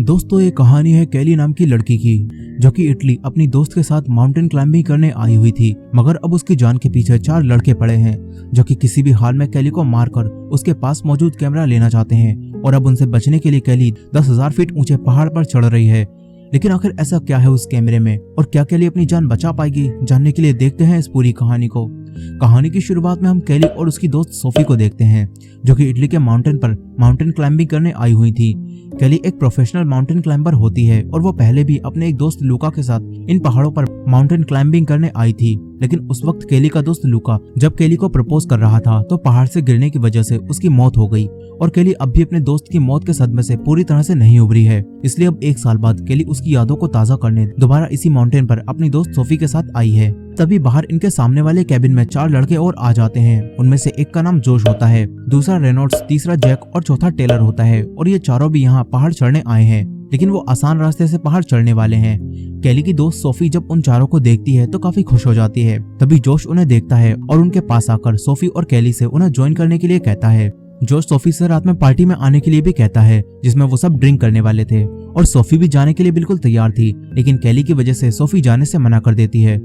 दोस्तों ये कहानी है कैली नाम की लड़की की, जो कि इटली अपनी दोस्त के साथ माउंटेन क्लाइंबिंग करने आई हुई थी। मगर अब उसकी जान के पीछे 4 लड़के पड़े हैं जो कि किसी भी हाल में कैली को मारकर उसके पास मौजूद कैमरा लेना चाहते हैं। और अब उनसे बचने के लिए कैली 10,000 फीट ऊंचे पहाड़ पर चढ़ रही है। लेकिन आखिर ऐसा क्या है उस कैमरे में और क्या कैली अपनी जान बचा पाएगी? जानने के लिए देखते हैं इस पूरी कहानी को। कहानी की शुरुआत में हम कैली और उसकी दोस्त सोफी को देखते हैं, जो कि इटली के माउंटेन पर माउंटेन क्लाइंबिंग करने आई हुई थी। कैली एक प्रोफेशनल माउंटेन क्लाइंबर होती है और वो पहले भी अपने एक दोस्त लूका के साथ इन पहाड़ों पर माउंटेन क्लाइंबिंग करने आई थी। लेकिन उस वक्त कैली का दोस्त लूका जब कैली को प्रपोज कर रहा था तो पहाड़ से गिरने की वजह से उसकी मौत हो गई और कैली अब भी अपने दोस्त की मौत के सदमे से पूरी तरह से नहीं उभरी है। इसलिए अब 1 साल बाद कैली उसकी यादों को ताजा करने दोबारा इसी माउंटेन पर अपनी दोस्त सोफी के साथ आई है। तभी बाहर इनके सामने वाले कैबिन में 4 लड़के और आ जाते हैं। उनमें से एक का नाम जोश होता है, दूसरा रेनॉल्ड्स, तीसरा जैक और चौथा टेलर होता है। और ये चारों भी यहाँ पहाड़ चढ़ने आए हैं, लेकिन वो आसान रास्ते से पहाड़ चढ़ने वाले हैं। कैली की दोस्त सोफी जब उन चारों को देखती है तो काफी खुश हो जाती है। तभी जोश उन्हें देखता है और उनके पास आकर सोफी और कैली से उन्हें ज्वाइन करने के लिए कहता है। जोश सोफी से रात में पार्टी में आने के लिए भी कहता है, जिसमें वो सब ड्रिंक करने वाले थे। और सोफी भी जाने के लिए बिल्कुल तैयार थी, लेकिन कैली की वजह से सोफी जाने से मना कर देती है।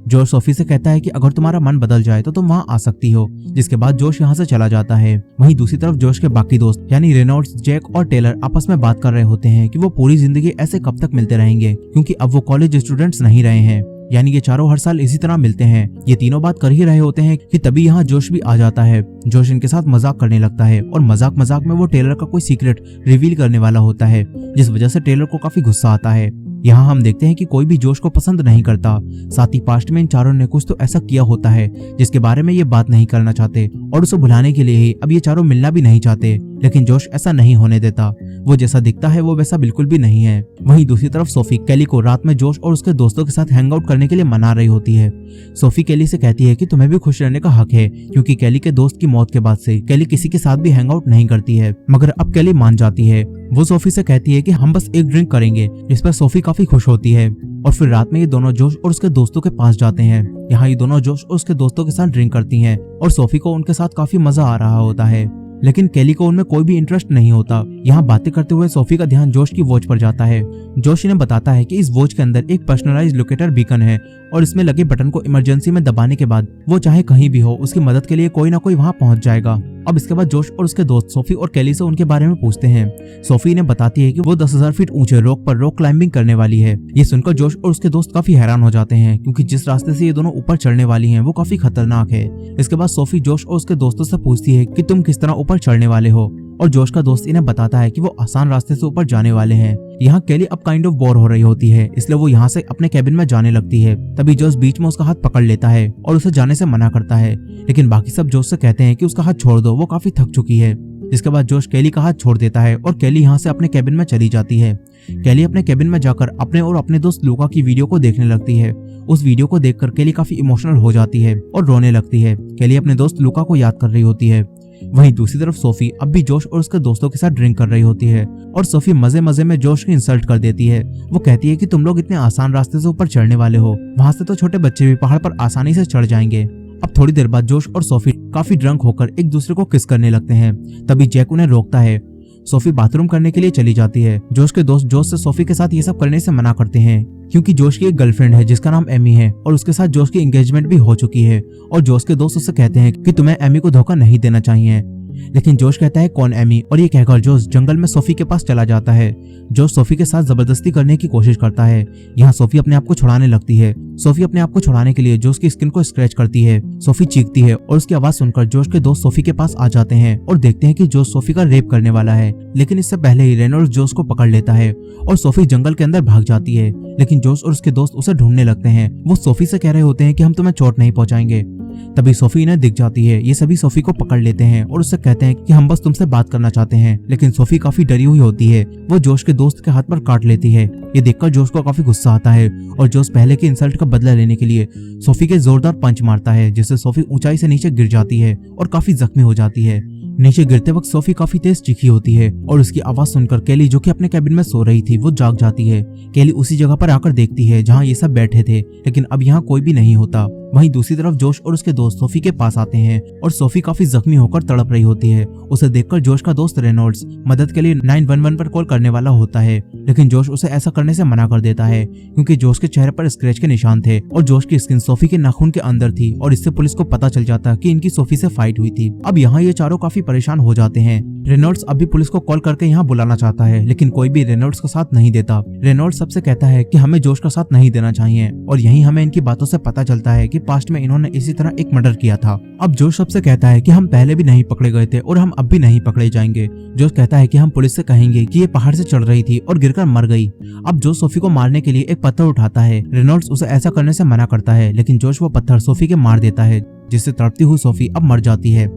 जोश सोफी से कहता है कि अगर तुम्हारा मन बदल जाए तो तुम वहाँ आ सकती हो, जिसके बाद जोश यहाँ से चला जाता है। वहीं दूसरी तरफ जोश के बाकी दोस्त यानी रेनॉल्ड्स, जैक और टेलर आपस में बात कर रहे होते हैं कि वो पूरी जिंदगी ऐसे कब तक मिलते रहेंगे, क्योंकि अब वो कॉलेज स्टूडेंट्स नहीं रहे हैं। यानी ये चारों हर साल इसी तरह मिलते हैं। ये तीनों बात कर ही रहे होते हैं कि तभी यहाँ जोश भी आ जाता है। जोश इनके साथ मजाक करने लगता है और मजाक मजाक में वो टेलर का कोई सीक्रेट रिवील करने वाला होता है, जिस वजह से टेलर को काफी गुस्सा आता है। यहाँ हम देखते हैं कि कोई भी जोश को पसंद नहीं करता। साथ ही पास्ट में इन चारों ने कुछ तो ऐसा किया होता है जिसके बारे में ये बात नहीं करना चाहते और उसे भुलाने के लिए ही अब ये चारों मिलना भी नहीं चाहते। लेकिन जोश ऐसा नहीं होने देता। वो जैसा दिखता है वो वैसा बिल्कुल भी नहीं है। वहीं दूसरी तरफ सोफी कैली को रात में जोश और उसके दोस्तों के साथ हैंग आउट करने के लिए मना रही होती है। सोफी कैली से कहती है कि तुम्हें भी खुश रहने का हक है, क्योंकि कैली के दोस्त की मौत के बाद से कैली किसी के साथ भी हैंग आउट नहीं करती है। मगर अब कैली मान जाती है। वो सोफी से कहती है कि हम बस एक ड्रिंक करेंगे, जिस पर सोफी काफी खुश होती है। और फिर रात में ये दोनों जोश और उसके दोस्तों के पास जाते हैं। यहाँ ये दोनों जोश और उसके दोस्तों के साथ ड्रिंक करती हैं और सोफी को उनके साथ काफी मजा आ रहा होता है, लेकिन कैली को उनमें कोई भी इंटरेस्ट नहीं होता। यहाँ बातें करते हुए सोफी का ध्यान जोश की वॉच पर जाता है। जोश इन्हें बताता है कि इस वॉच के अंदर एक पर्सनलाइज्ड लोकेटर बीकन है और इसमें लगे बटन को इमरजेंसी में दबाने के बाद वो चाहे कहीं भी हो उसकी मदद के लिए कोई ना कोई वहाँ पहुंच जाएगा। अब इसके बाद जोश और उसके दोस्त सोफी और कैली से उनके बारे में पूछते हैं। सोफी इन्हें बताती है कि वो 10,000 फीट ऊंचे रॉक पर रॉक क्लाइंबिंग करने वाली है। ये सुनकर जोश और उसके दोस्त काफी हैरान हो जाते हैं, क्योंकि जिस रास्ते से ये दोनों ऊपर चढ़ने वाली हैं वो काफी खतरनाक है। इसके बाद सोफी जोश और उसके दोस्तों से पूछती है कि तुम किस तरह ऊपर चढ़ने वाले हो, और जोश का दोस्त इन्हें बताता है कि वो आसान रास्ते से ऊपर जाने वाले हैं। यहाँ कैली अब काइंड ऑफ बोर हो रही होती है, इसलिए वो यहाँ से अपने कैबिन में जाने लगती है। तभी जोश बीच में उसका हाथ पकड़ लेता है और उसे जाने से मना करता है, लेकिन बाकी सब जोश से कहते हैं कि उसका हाथ छोड़ दो, वो काफी थक चुकी है। इसके बाद जोश कैली का हाथ छोड़ देता है और कैली यहाँ से अपने कैबिन में चली जाती है। कैली अपने कैबिन में जाकर अपने और अपने दोस्त लूका की वीडियो को देखने लगती है। उस वीडियो को देखकर कैली काफी इमोशनल हो जाती है और रोने लगती है। कैली अपने दोस्त लूका को याद कर रही होती है। वहीं दूसरी तरफ सोफी अब भी जोश और उसके दोस्तों के साथ ड्रिंक कर रही होती है और सोफी मजे मजे में जोश की इंसल्ट कर देती है। वो कहती है कि तुम लोग इतने आसान रास्ते से ऊपर चढ़ने वाले हो, वहां से तो छोटे बच्चे भी पहाड़ पर आसानी से चढ़ जाएंगे। अब थोड़ी देर बाद जोश और सोफी काफी ड्रंक होकर एक दूसरे को किस करने लगते हैं। तभी जैक उन्हें रोकता है। सोफी बाथरूम करने के लिए चली जाती है। जोश के दोस्त जोश से सोफी के साथ ये सब करने से मना करते हैं, क्योंकि जोश की एक गर्लफ्रेंड है जिसका नाम एमी है और उसके साथ जोश की एंगेजमेंट भी हो चुकी है। और जोश के दोस्त उससे कहते हैं कि तुम्हें एमी को धोखा नहीं देना चाहिए। लेकिन जोश कहता है कौन एमी, और ये कहकर जोश जंगल में सोफी के पास चला जाता है। जोश सोफी के साथ जबरदस्ती करने की कोशिश करता है। यहाँ सोफी अपने आप को छुड़ाने लगती है। सोफी अपने आप को छुड़ाने के लिए जोश की स्किन को स्क्रैच करती है। सोफी चीखती है और उसकी आवाज सुनकर जोश के दोस्त सोफी के पास आ जाते हैं और देखते हैं कि जोश सोफी का रेप करने वाला है। लेकिन इससे पहले ही रेनॉल्ड्स जोश को पकड़ लेता है और सोफी जंगल के अंदर भाग जाती है। लेकिन जोश और उसके दोस्त उसे ढूंढने लगते हैं। वो सोफी से कह रहे होते हैं कि हम तुम्हें चोट नहीं पहुंचाएंगे। तभी सोफी इन्हें दिख जाती है। ये सभी सोफी को पकड़ लेते हैं और उससे कहते हैं कि हम बस तुमसे बात करना चाहते हैं। लेकिन सोफी काफी डरी हुई होती है। वो जोश के दोस्त के हाथ पर काट लेती है। ये देखकर जोश को काफी गुस्सा आता है और जोश पहले की इंसल्ट का बदला लेने के लिए सोफी के जोरदार पंच मारता है, जिससे सोफी ऊंचाई से नीचे गिर जाती है और काफी जख्मी हो जाती है। नीचे गिरते वक्त सोफी काफी तेज चीखी होती है और उसकी आवाज सुनकर केली, जो कि अपने कैबिन में सो रही थी, वो जाग जाती है। केली उसी जगह पर आकर देखती है जहाँ ये सब बैठे थे, लेकिन अब यहाँ कोई भी नहीं होता। वहीं दूसरी तरफ जोश और उसके दोस्त सोफी के पास आते हैं और सोफी काफी जख्मी होकर तड़प रही होती है। उसे देखकर जोश का दोस्त रेनॉल्ड्स मदद के लिए 911 पर कॉल करने वाला होता है, लेकिन जोश उसे ऐसा करने से मना कर देता है क्योंकि जोश के चेहरे पर स्क्रैच के निशान थे और जोश की स्किन सोफी के नाखून के अंदर थी और इससे पुलिस को पता चल जाता कि इनकी सोफी से फाइट हुई थी। अब यहाँ ये चारों काफी परेशान हो जाते हैं। रेनॉल्ड्स अभी पुलिस को कॉल करके यहाँ बुलाना चाहता है, लेकिन कोई भी रेनॉल्ड्स का साथ नहीं देता। रेनॉल्ड्स सबसे कहता है कि हमें जोश का साथ नहीं देना चाहिए और यहीं हमें इनकी बातों से पता चलता है कि पास्ट में इन्होंने इसी तरह एक मर्डर किया था। अब जोश सबसे कहता है कि हम पहले भी नहीं पकड़े गए थे और हम अब भी नहीं पकड़े जाएंगे। जोश कहता है कि हम पुलिस से कहेंगे कि ये पहाड़ से चढ़ रही थी और गिरकर मर गई। अब जोश सोफी को मारने के लिए एक पत्थर उठाता है। रेनॉल्ड्स उसे ऐसा करने से मना करता है, लेकिन जोश वो पत्थर सोफी के मार देता है, जिससे तड़पती हुई सोफी अब मर जाती है।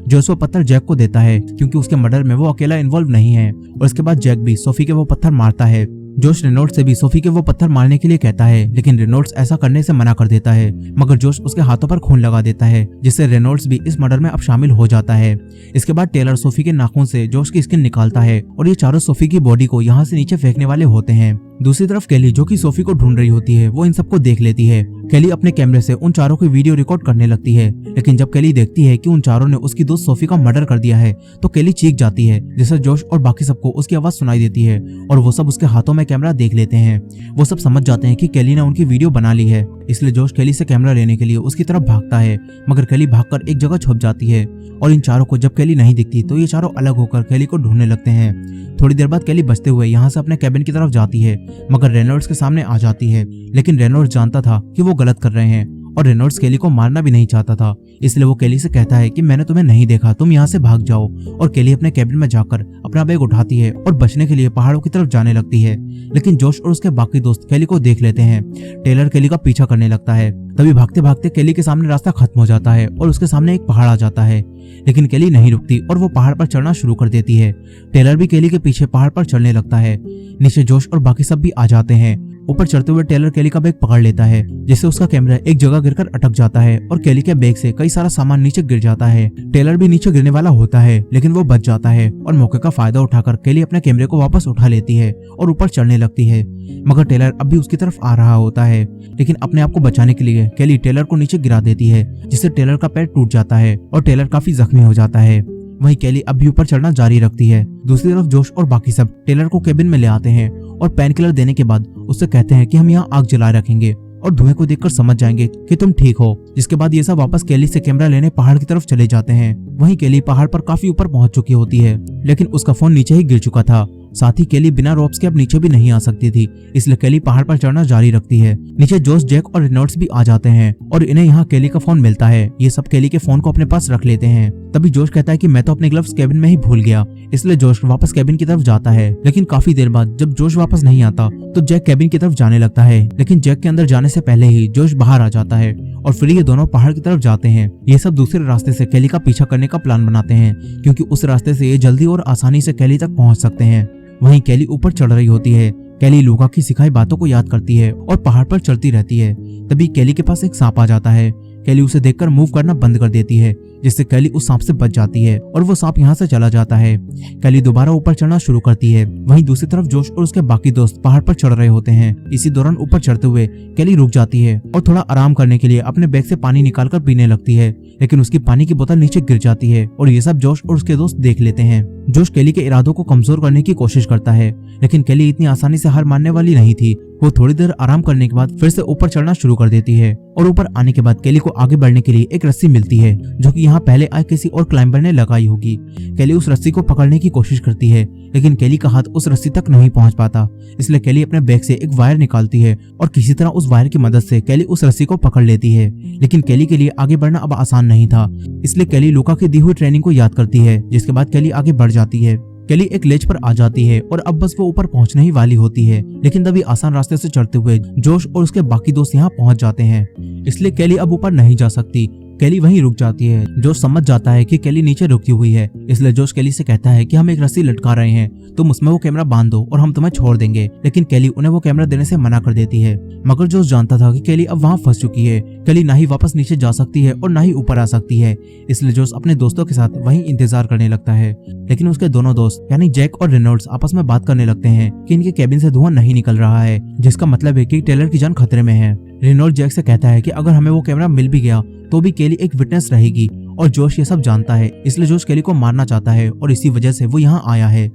जोश वो पत्थर जैक को देता है क्योंकि उसके मर्डर में वो अकेला इन्वॉल्व नहीं है और इसके बाद जैक भी सोफी के वो पत्थर मारता है। जोश रेनॉल्ड्स से भी सोफी के वो पत्थर मारने के लिए कहता है, लेकिन रेनॉल्ड्स ऐसा करने से मना कर देता है, मगर जोश उसके हाथों पर खून लगा देता है, जिससे रेनॉल्ड्स भी इस मर्डर में अब शामिल हो जाता है। इसके बाद टेलर सोफी के नाखून से जोश की स्किन निकालता है और ये चारों सोफी की बॉडी को यहाँ से नीचे फेंकने वाले होते हैं। दूसरी तरफ केली, जो कि सोफी को ढूंढ रही होती है, वो इन सबको देख लेती है। केली अपने कैमरे से उन चारों की वीडियो रिकॉर्ड करने लगती है, लेकिन जब केली देखती है कि उन चारों ने उसकी दोस्त सोफी का मर्डर कर दिया है, तो केली चीख जाती है, जिससे जोश और बाकी सबको उसकी आवाज सुनाई देती है और वो सब उसके हाथों में कैमरा देख लेते हैं। वो सब समझ जाते हैं कि केली ने उनकी वीडियो बना ली है, इसलिए जोश केली से कैमरा लेने के लिए उसकी तरफ भागता है, मगर केली भागकर एक जगह छुप जाती है और इन चारों को जब केली नहीं दिखती तो ये चारों अलग होकर केली को ढूंढने लगते हैं। थोड़ी देर बाद केली बचते हुए यहाँ से अपने कैबिन की तरफ जाती है, मगर रेनॉल्ड्स के सामने आ जाती है, लेकिन रेनॉल्ड्स जानता था कि वो गलत कर रहे हैं और रेनॉल्ड्स केली को मारना भी नहीं चाहता था, इसलिए वो केली से कहता है कि मैंने तुम्हें नहीं देखा, तुम यहाँ से भाग जाओ। और केली अपने कैबिन में जाकर अपना बैग उठाती है और बचने के लिए पहाड़ों की तरफ जाने लगती है, लेकिन जोश और उसके बाकी दोस्त केली को देख लेते हैं। टेलर केली का पीछा करने लगता है। तभी भागते भागते केली के सामने रास्ता खत्म हो जाता है और उसके सामने एक पहाड़ आ जाता है, लेकिन केली नहीं रुकती और वो पहाड़ पर चढ़ना शुरू कर देती है। टेलर भी केली के पीछे पहाड़ पर चढ़ने लगता है। नीचे जोश और बाकी सब भी आ जाते हैं। ऊपर चढ़ते हुए टेलर केली का बैग पकड़ लेता है, जिससे उसका कैमरा एक जगह गिरकर अटक जाता है और केली के बैग से कई सारा सामान नीचे गिर जाता है। टेलर भी नीचे गिरने वाला होता है, लेकिन वो बच जाता है और मौके का फायदा उठाकर केली अपने कैमरे को वापस उठा लेती है और ऊपर चढ़ने लगती है, मगर टेलर अब भी उसकी तरफ आ रहा होता है। लेकिन अपने आप को बचाने के लिए केली टेलर को नीचे गिरा देती है, जिससे टेलर का पैर टूट जाता है और टेलर काफी जख्मी हो जाता है। वहीं केली अब भी ऊपर चढ़ना जारी रखती है। दूसरी तरफ जोश और बाकी सब टेलर को केबिन में ले आते हैं और पेन किलर देने के बाद उससे कहते हैं कि हम यहाँ आग जला रखेंगे और धुएं को देखकर समझ जाएंगे कि तुम ठीक हो। जिसके बाद ये सब वापस केली से कैमरा लेने पहाड़ की तरफ चले जाते हैं। वहीं केली पहाड़ पर काफी ऊपर पहुंच चुकी होती है, लेकिन उसका फोन नीचे ही गिर चुका था। साथ ही केली बिना रोप्स के अब नीचे भी नहीं आ सकती थी, इसलिए केली पहाड़ पर चढ़ना जारी रखती है। नीचे जोश, जैक और रेनॉल्ड्स भी आ जाते हैं और इन्हें यहाँ केली का फोन मिलता है। ये सब केली के फोन को अपने पास रख लेते हैं। तभी जोश कहता है कि मैं तो अपने ग्लव्स कैबिन में ही भूल गया, इसलिए जोश वापस कैबिन की तरफ जाता है। लेकिन काफी देर बाद जब जोश वापस नहीं आता तो जैक कैबिन की तरफ जाने लगता है, लेकिन जैक के अंदर जाने से पहले ही जोश बाहर आ जाता है और फिर ये दोनों पहाड़ की तरफ जाते हैं। ये सब दूसरे रास्ते से केली का पीछा करने का प्लान बनाते हैं, क्योंकि उस रास्ते से ये जल्दी और आसानी से केली तक पहुंच सकते हैं। वहीं केली ऊपर चढ़ रही होती है। केली लूका की सिखाई बातों को याद करती है और पहाड़ पर चढ़ती रहती है। तभी केली के पास एक सांप आ जाता है। केली उसे देखकर मूव करना बंद कर देती है, जिससे केली उस सांप से बच जाती है और वो सांप यहाँ से चला जाता है। केली दोबारा ऊपर चढ़ना शुरू करती है। वहीं दूसरी तरफ जोश और उसके बाकी दोस्त पहाड़ पर चढ़ रहे होते हैं। इसी दौरान ऊपर चढ़ते हुए केली रुक जाती है और थोड़ा आराम करने के लिए अपने बैग से पानी निकालकर पीने लगती है, लेकिन उसकी पानी की बोतल नीचे गिर जाती है और ये सब जोश और उसके दोस्त देख लेते हैं। जोश केली के इरादों को कमजोर करने की कोशिश करता है, लेकिन केली इतनी आसानी से हार मानने वाली नहीं थी। वो थोड़ी देर आराम करने के बाद फिर से ऊपर चढ़ना शुरू कर देती है और ऊपर आने के बाद केली को आगे बढ़ने के लिए एक रस्सी मिलती है, जो कि यहाँ पहले आए किसी और क्लाइंबर ने लगाई होगी। केली उस रस्सी को पकड़ने की कोशिश करती है, लेकिन केली का हाथ उस रस्सी तक नहीं पहुंच पाता, इसलिए केली अपने बैग से एक वायर निकालती है और किसी तरह उस वायर की मदद से केली उस रस्सी को पकड़ लेती है। लेकिन केली के लिए आगे बढ़ना अब आसान नहीं था, इसलिए केली लूका की दी हुई ट्रेनिंग को याद करती है, जिसके बाद केली आगे बढ़ जाती है। केली एक लेज पर आ जाती है और अब बस वो ऊपर पहुंचने ही वाली होती है, लेकिन तभी आसान रास्ते से चढ़ते हुए जोश और उसके बाकी दोस्त यहाँ पहुंच जाते हैं, इसलिए केली अब ऊपर नहीं जा सकती। केली वहीं रुक जाती है। जोश समझ जाता है कि केली नीचे रुकी हुई है, इसलिए जोश केली से कहता है कि हम एक रस्सी लटका रहे हैं, तुम उसमें वो कैमरा बांध दो और हम तुम्हें छोड़ देंगे। लेकिन केली उन्हें वो कैमरा देने से मना कर देती है। मगर जोश जानता था कि केली अब वहाँ फंस चुकी है। केली ना ही वापस नीचे जा सकती है और ना ही ऊपर आ सकती है, इसलिए जोश अपने दोस्तों के साथ वहीं इंतजार करने लगता है। लेकिन उसके दोनों दोस्त यानी जैक और रेनॉल्ड्स आपस में बात करने लगते हैं कि इनके केबिन से धुआं नहीं निकल रहा है, जिसका मतलब है कि टेलर की जान खतरे में है। रेनॉल्ड्स जैक से कहता है कि अगर हमें वो कैमरा मिल भी गया तो भी केली एक विटनेस रहेगी, और जोश ये सब जानता है, इसलिए जोश केली को मारना चाहता है और इसी वजह से वो यहाँ आया है।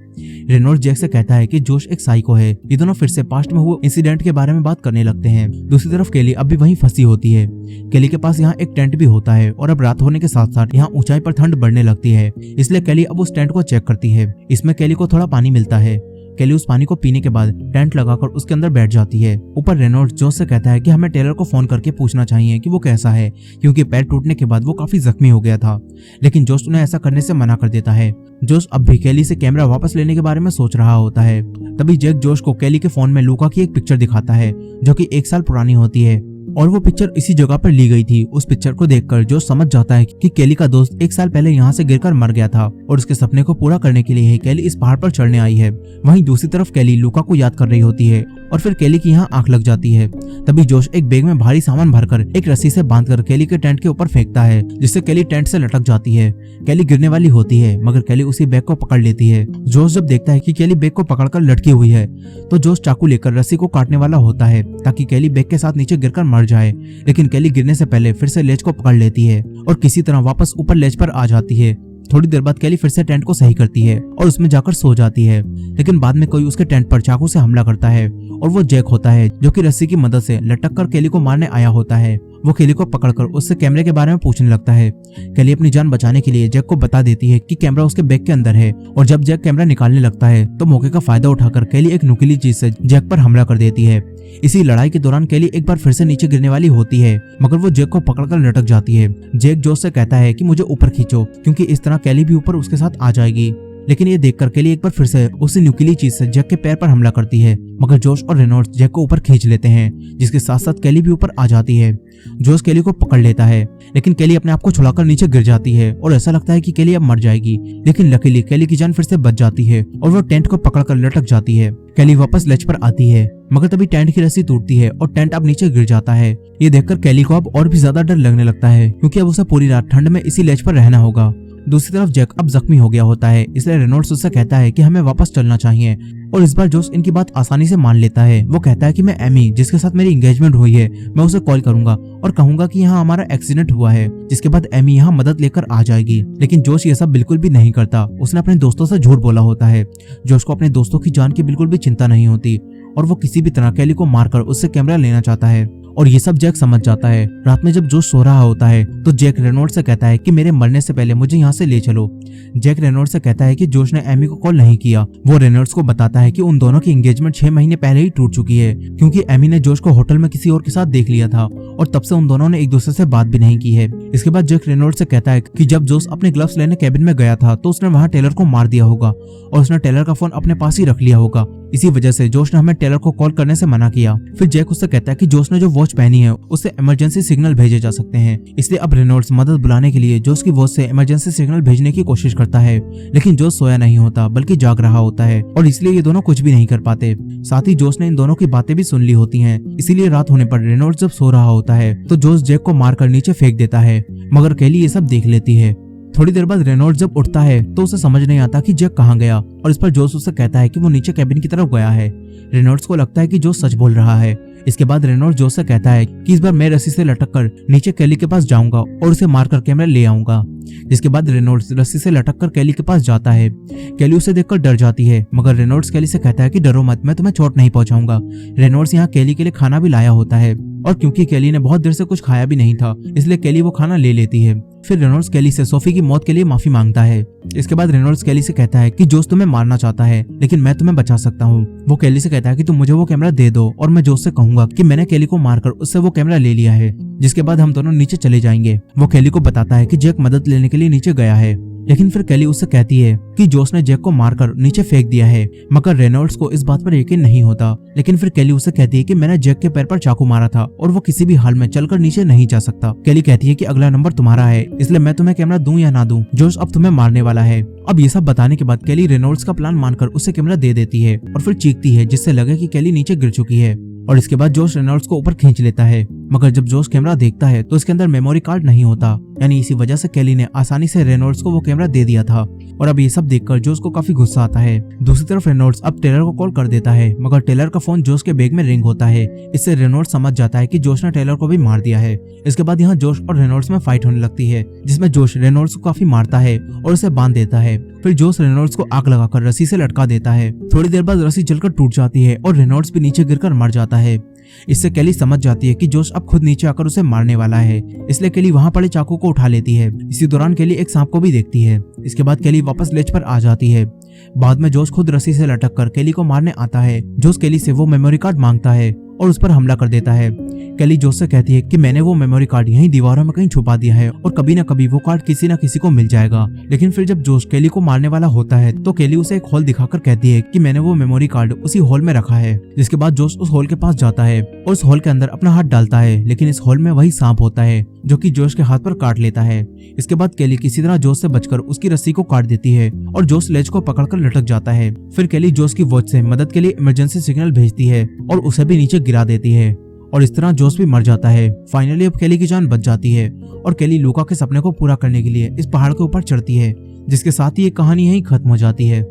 रेनॉल्ड्स जैक से कहता है कि जोश एक साइको है। ये दोनों फिर से पास्ट में हुए इंसिडेंट के बारे में बात करने लगते हैं। दूसरी तरफ केली अब भी वहीं फंसी होती है। केली के पास यहाँ एक टेंट भी होता है और अब रात होने के साथ साथ यहाँ ऊंचाई पर ठंड बढ़ने लगती है, इसलिए केली अब उस टेंट को चेक करती है। इसमें केली को थोड़ा पानी मिलता है। केली उस पानी को पीने के बाद टेंट लगाकर उसके अंदर बैठ जाती है। ऊपर रेनॉल्ड्स जोश से कहता है कि हमें टेलर को फोन करके पूछना चाहिए कि वो कैसा है, क्योंकि पैर टूटने के बाद वो काफी जख्मी हो गया था। लेकिन जोश उन्हें ऐसा करने से मना कर देता है। जोश अब भी केली से कैमरा वापस लेने के बारे में सोच रहा होता है। तभी जैक जोश को केली के फोन में लूका की एक पिक्चर दिखाता है, जो कि 1 साल पुरानी होती है और वो पिक्चर इसी जगह पर ली गई थी। उस पिक्चर को देखकर जोश समझ जाता है कि केली का दोस्त 1 साल पहले यहाँ से गिरकर मर गया था और उसके सपने को पूरा करने के लिए ही केली इस पहाड़ पर चढ़ने आई है। वहीं दूसरी तरफ केली लूका को याद कर रही होती है और फिर केली की यहाँ आंख लग जाती है। तभी जोश एक बैग में भारी सामान भरकर एक रस्सी से बांधकर केली के टेंट के ऊपर फेंकता है, जिससे केली टेंट से लटक जाती है। केली गिरने वाली होती है, मगर केली उसी बैग को पकड़ लेती है। जोश जब देखता है कि केली बैग को पकड़कर लटकी हुई है, तो जोश चाकू लेकर रस्सी को काटने वाला होता है ताकि केली बैग के साथ नीचे गिरकर मर जाए। लेकिन केली गिरने से पहले फिर से लेज को पकड़ लेती है और किसी तरह वापस ऊपर लेज पर आ जाती है। थोड़ी देर बाद केली फिर से टेंट को सही करती है और उसमें जाकर सो जाती है। लेकिन बाद में कोई उसके टेंट पर चाकू से हमला करता है और वो जैक होता है, जो कि रस्सी की मदद से लटक कर केली को मारने आया होता है। वो केली को पकड़कर उससे कैमरे के बारे में पूछने लगता है। केली अपनी जान बचाने के लिए जैक को बता देती है कि कैमरा उसके बैग के अंदर है, और जब जैक कैमरा निकालने लगता है तो मौके का फायदा उठाकर केली एक नुकीली चीज से जैक पर हमला कर देती है। इसी लड़ाई के दौरान केली एक बार फिर से नीचे गिरने वाली होती है, मगर वो जैक को पकड़कर लटक जाती है। जैक जोश से कहता है कि मुझे ऊपर खींचो, क्योंकि इस तरह केली भी ऊपर उसके साथ आ जाएगी। लेकिन ये देखकर केली एक बार फिर से उसी नुकीली चीज से जैक के पैर पर हमला करती है, मगर जोश और रेनॉल्ड्स जैक को ऊपर खींच लेते हैं, जिसके साथ साथ केली भी ऊपर आ जाती है। जोश केली को पकड़ लेता है, लेकिन केली अपने आप को छुड़ाकर नीचे गिर जाती है और ऐसा लगता है कि केली अब मर जाएगी। लेकिन लकीली केली की जान फिर से बच जाती है और वो टेंट को पकड़कर लटक जाती है। केली वापस लेज पर आती है, मगर तभी टेंट की रस्सी टूटती है और टेंट अब नीचे गिर जाता है। ये देखकर केली को अब और भी ज्यादा डर लगने लगता है, क्योंकि अब उसे पूरी रात ठंड में इसी लेज पर रहना होगा। दूसरी तरफ जैक अब जख्मी हो गया होता है, इसलिए रेनॉल्ड्स उससे कहता है कि हमें वापस चलना चाहिए, और इस बार जोश इनकी बात आसानी से मान लेता है। वो कहता है कि मैं एमी, जिसके साथ मेरी एंगेजमेंट हुई है, मैं उसे कॉल करूंगा और कहूंगा कि यहाँ हमारा एक्सीडेंट हुआ है, जिसके बाद एमी यहाँ मदद लेकर आ जाएगी। लेकिन जोश ये सब बिल्कुल भी नहीं करता। उसने अपने दोस्तों से झूठ बोला होता है। जोश को अपने दोस्तों की जान की बिल्कुल भी चिंता नहीं होती और वो किसी भी तरह केली को मारकर उससे कैमरा लेना चाहता है, और ये सब जैक समझ जाता है। रात में जब जोश सो रहा होता है तो जैक रेनॉल्ड्स से कहता है कि मेरे मरने से पहले मुझे यहाँ से ले चलो। जैक रेनॉल्ड्स से कहता है कि जोश ने एमी को कॉल नहीं किया। वो रेनॉल्ड्स को बताता है कि उन दोनों की एंगेजमेंट 6 महीने पहले ही टूट चुकी है, क्योंकि एमी ने जोश को होटल में किसी और के साथ देख लिया था और तब से उन दोनों ने एक दूसरे से बात भी नहीं की है। इसके बाद जैक रेनॉल्ड्स से कहता है कि जब जोश अपने ग्लव्स लेने कैबिन में गया था तो उसने वहाँ टेलर को मार दिया होगा और उसने टेलर का फोन अपने पास ही रख लिया होगा। इसी वजह से जोश ने हमें टेलर को कॉल करने से मना किया। फिर जैक उससे कहता है कि जोश ने जो वॉच पहनी है उससे इमरजेंसी सिग्नल भेजे जा सकते हैं, इसलिए अब रेनॉल्ड्स मदद बुलाने के लिए जोश की वॉच से इमरजेंसी सिग्नल भेजने की कोशिश करता है। लेकिन जोश सोया नहीं होता बल्कि जाग रहा होता है, और इसलिए ये दोनों कुछ भी नहीं कर पाते। साथ ही जोश ने इन दोनों की बातें भी सुन ली होती हैं। इसीलिए रात होने पर रेनॉल्ड्स जब सो रहा होता है तो जोश जैक को मारकर नीचे फेंक देता है, मगर केली ये सब देख लेती है। थोड़ी देर बाद रेनॉल्ड्स जब उठता है तो उसे समझ नहीं आता कि जैक कहाँ गया, और इस पर जोश उससे कहता है कि वो नीचे कैबिन की तरफ गया है। रेनॉल्ड्स को लगता है कि जोश सच बोल रहा है। इसके बाद रेनॉल्ड्स जोश से कहता है कि इस बार मैं रस्सी से लटककर नीचे केली के पास जाऊंगा और उसे मारकर कैमरा ले आऊंगा। जिसके बाद रेनॉल्ड्स रस्सी से लटककर केली के पास जाता है। केली उसे देखकर डर जाती है, मगर रेनॉल्ड्स केली से कहता है कि डरो मत, मैं तुम्हें चोट नहीं पहुंचाऊंगा। रेनॉल्ड्स यहाँ केली के लिए खाना भी लाया होता है, और क्योंकि केली ने बहुत देर से कुछ खाया भी नहीं था, इसलिए केली वो खाना ले लेती है। फिर रेनॉल्ड्स केली से सोफी की मौत के लिए माफी मांगता है। इसके बाद रेनॉल्ड्स केली से कहता है कि जोश तुम्हें मारना चाहता है, लेकिन मैं तुम्हें बचा सकता हूँ। वो केली से कहता है कि तुम मुझे वो कैमरा दे दो और मैं जोश से कहूंगा कि मैंने केली को मारकर उससे वो कैमरा ले लिया है, जिसके बाद हम दोनों नीचे चले जाएंगे। वो केली को बताता है कि जैक मदद लेने के लिए नीचे गया है। लेकिन फिर केली उससे कहती है कि जोश ने जैक को मारकर नीचे फेंक दिया है, मगर रेनॉल्ड्स को इस बात पर यकीन नहीं होता। लेकिन फिर केली उससे कहती है कि मैंने जैक के पैर पर चाकू मारा था और वो किसी भी हाल में चलकर नीचे नहीं जा सकता। केली कहती है कि अगला नंबर तुम्हारा है, इसलिए मैं तुम्हें कैमरा दूं या ना दूं, जोश अब तुम्हें मारने वाला है। अब ये सब बताने के बाद केली रेनॉल्ड्स का प्लान मानकर उसे कैमरा दे देती है और फिर चीखती है, जिससे लगे कि केली नीचे गिर चुकी है। और इसके बाद जोश रेनॉल्ड्स को ऊपर खींच लेता है, मगर जब जोश कैमरा देखता है तो इसके अंदर मेमोरी कार्ड नहीं होता। यानी इसी वजह से केली ने आसानी से रेनॉल्ड्स को वो कैमरा दे दिया था। और अब ये सब देखकर जोश को काफी गुस्सा आता है। दूसरी तरफ रेनॉल्ड्स अब टेलर को कॉल कर देता है, मगर टेलर का फोन जोश के बैग में रिंग होता है। इससे रेनॉल्ड्स समझ जाता है कि जोश ने टेलर को भी मार दिया है। इसके बाद यहाँ जोश और रेनॉल्ड्स में फाइट होने लगती है, जिसमें जोश रेनॉल्ड्स को काफी मारता है और उसे बांध देता है। फिर जोश रेनॉल्ड्स को आग लगाकर रस्सी से लटका देता है। थोड़ी देर बाद रस्सी जलकर टूट जाती है और रेनॉल्ड्स भी नीचे गिरकर मर जाता है। इससे केली समझ जाती है कि जोश अब खुद नीचे आकर उसे मारने वाला है, इसलिए केली वहां पड़े चाकू को उठा लेती है। इसी दौरान केली एक सांप को भी देखती है। इसके बाद केली वापस लेज पर आ जाती है। बाद में जोश खुद रस्सी से लटक कर केली को मारने आता है। जोश केली से वो मेमोरी कार्ड मांगता है और उस पर हमला कर देता है। केली जोश से कहती है कि मैंने वो मेमोरी कार्ड यहीं दीवारों में कहीं छुपा दिया है और कभी ना कभी वो कार्ड किसी ना किसी को मिल जाएगा। लेकिन फिर जब जोश केली को मारने वाला होता है तो केली उसे एक हॉल दिखाकर कहती है कि मैंने वो मेमोरी कार्ड उसी हॉल में रखा है। जिसके बाद जोश उस हॉल के पास जाता है और उस हॉल के अंदर अपना हाथ डालता है, लेकिन इस हॉल में वही सांप होता है जो कि जोश के हाथ पर काट लेता है। इसके बाद केली किसी तरह जोश से बचकर उसकी रस्सी को काट देती है और जोश लेज को पकड़कर लटक जाता है। फिर केली जोश की वॉच से मदद के लिए इमरजेंसी सिग्नल भेजती है और उसे भी नीचे गिरा देती है और इस तरह जोश भी मर जाता है। फाइनली अब केली की जान बच जाती है और केली लूका के सपने को पूरा करने के लिए इस पहाड़ के ऊपर चढ़ती है, जिसके साथ ही ये कहानी यहीं खत्म हो जाती है।